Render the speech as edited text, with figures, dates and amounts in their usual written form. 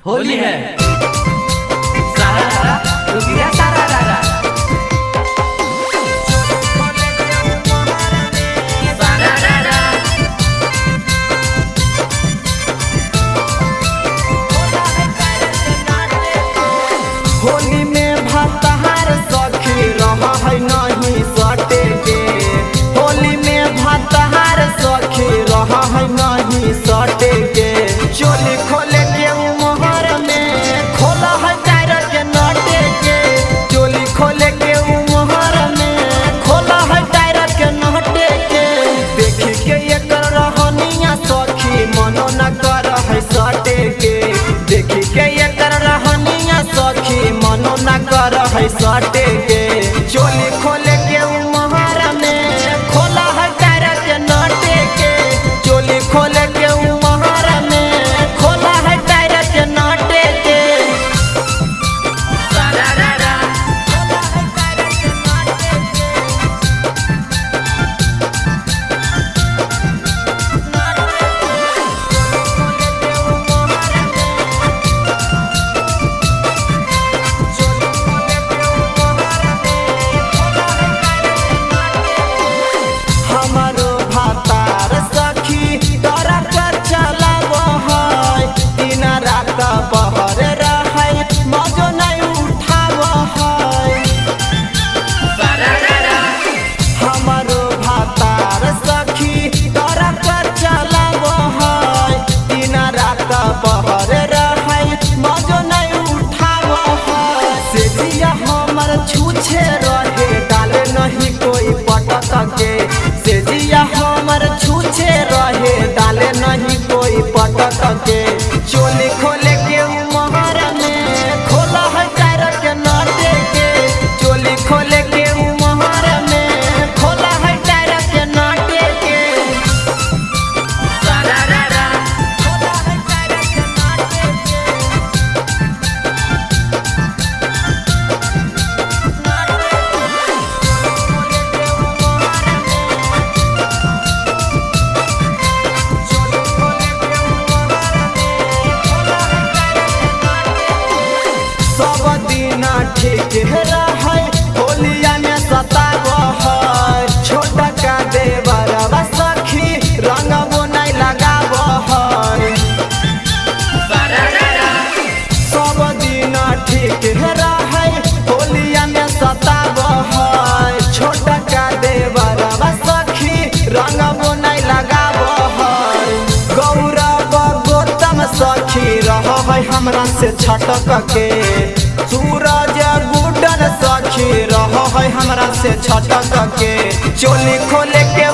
होली है सारा रारा रुकिया सारा रारा सारा रारा होली में भतहार सखी रहा है नहीं सटे के। होली में भतहार सखी रहा है नहीं सटे के। चोली खोले के उमहर में खोला है टायर के नटे के। चोली खोले के उमहर में खोला है टायर के नटे के। देखी के एकर रहनिया सखी मनो न कर है सटे के। देखी के एकर रहनिया सखी मनो न कर है सटे के। चोली खोले के उमहर में खोला है टायर के नटे के। चोली खोले के उमहर में खोला है टायर के नटे के। सारा रारा हमारो भातार सखी तोरा कर चलाव है। दिन रात बहर रहे मजो नहीं उठाव है। सारा रारा हमारो भातार सखी तोरा कर चलाव है। दिन रात बहर रहे मजो नहीं उठाव है। से जिया हमर छूछे रहे डाले नहीं कोई पटक के। से जिया हमर छूछे रहे डाले नहीं कोई पटक के। चोली खोले के उमहर में खोला है टायर के नटे के। चोली खोले के उमहर में खोला है टायर के नटे के। सारा रारा खोला है टायर के नटे के। सब दिन ठीक रहे होलिया में सताव है। छोटा का देवरवा सखी रंगबो नहीं लगाव है। सारा रारा सब दिन ठीक रहे होलिया में सताव है। छोटा का देवरवा सखी रंगबो नहीं लगाव है। गौरव गौतम सखी रह है हमरा से छटक के। सूरज गुडन सखी रह है हमरा से छटक के। चोली खोले के